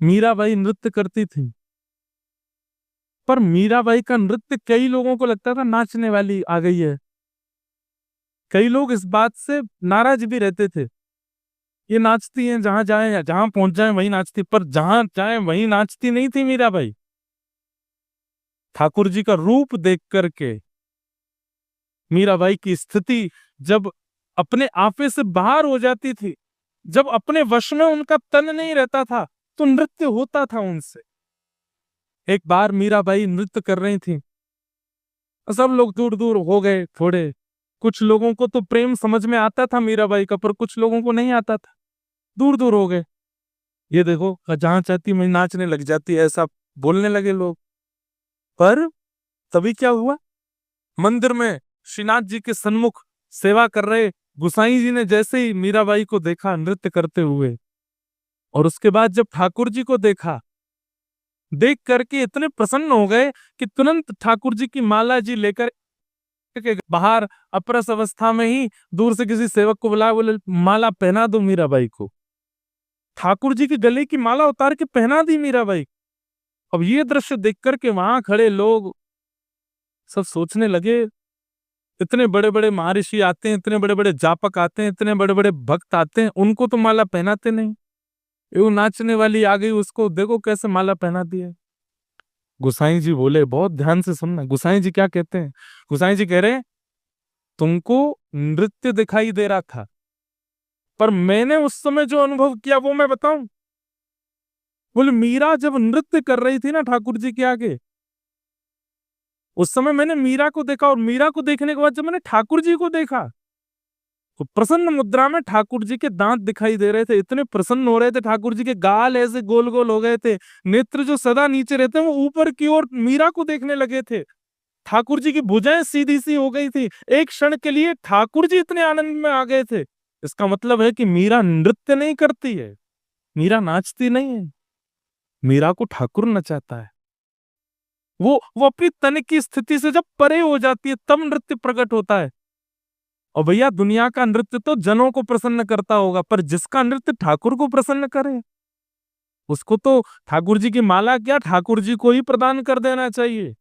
मीराबाई नृत्य करती थी, पर मीराबाई का नृत्य कई लोगों को लगता था नाचने वाली आ गई है। कई लोग इस बात से नाराज भी रहते थे, ये नाचती हैं जहां जाए या जहां पहुंच जाए वहीं नाचती, पर जहां जाए वहीं नाचती नहीं थी मीराबाई। ठाकुर जी का रूप देख करके मीराबाई की स्थिति जब अपने आपे से बाहर हो जाती थी, जब अपने वश में उनका तन नहीं रहता था, तो नृत्य होता था उनसे। एक बार मीराबाई नृत्य कर रही थी, सब लोग दूर दूर हो गए थोड़े। कुछ लोगों को तो प्रेम समझ में आता था मीराबाई का, पर कुछ लोगों को नहीं आता था, दूर दूर हो गए। ये देखो जहां चाहती मैं नाचने लग जाती है, ऐसा बोलने लगे लोग। पर तभी क्या हुआ, मंदिर में श्रीनाथ जी के सन्मुख सेवा कर रहे गुसाई जी ने जैसे ही मीराबाई को देखा नृत्य करते हुए, और उसके बाद जब ठाकुर जी को देखा, देख करके इतने प्रसन्न हो गए कि तुरंत ठाकुर जी की माला जी लेकर के बाहर अप्रस अवस्था में ही दूर से किसी सेवक को बुलाया, बोले माला पहना दो मीराबाई को। ठाकुर जी के गले की माला उतार के पहना दी मीराबाई। अब ये दृश्य देख करके वहां खड़े लोग सब सोचने लगे, इतने बड़े बड़े महर्षि आते हैं, इतने बड़े बड़े जापक आते हैं, इतने बड़े बड़े भक्त आते हैं, उनको तो माला पहनाते नहीं, वो नाचने वाली आ गई, उसको देखो कैसे माला पहना दिया। गुसाई जी बोले, बहुत ध्यान से सुनना, गुसाई जी क्या कहते हैं। गुसाई जी कह रहे हैं, तुमको नृत्य दिखाई दे रहा था, पर मैंने उस समय जो अनुभव किया वो मैं बताऊं। बोले मीरा जब नृत्य कर रही थी ना ठाकुर जी के आगे, उस समय मैंने मीरा को देखा, और मीरा को देखने के बाद जब मैंने ठाकुर जी को देखा, तो प्रसन्न मुद्रा में ठाकुर जी के दांत दिखाई दे रहे थे, इतने प्रसन्न हो रहे थे, ठाकुर जी के गाल ऐसे गोल गोल हो गए थे, नेत्र जो सदा नीचे रहते हैं वो ऊपर की ओर मीरा को देखने लगे थे, ठाकुर जी की भुजाएं सीधी सी हो गई थी। एक क्षण के लिए ठाकुर जी इतने आनंद में आ गए थे। इसका मतलब है कि मीरा नृत्य नहीं करती है, मीरा नाचती नहीं है, मीरा को ठाकुर नचाता है। वो अपनी तन की स्थिति से जब परे हो जाती है तब नृत्य प्रकट होता है। और भैया दुनिया का नृत्य तो जनों को प्रसन्न करता होगा, पर जिसका नृत्य ठाकुर को प्रसन्न करे, उसको तो ठाकुर जी की माला क्या ठाकुर जी को ही प्रदान कर देना चाहिए।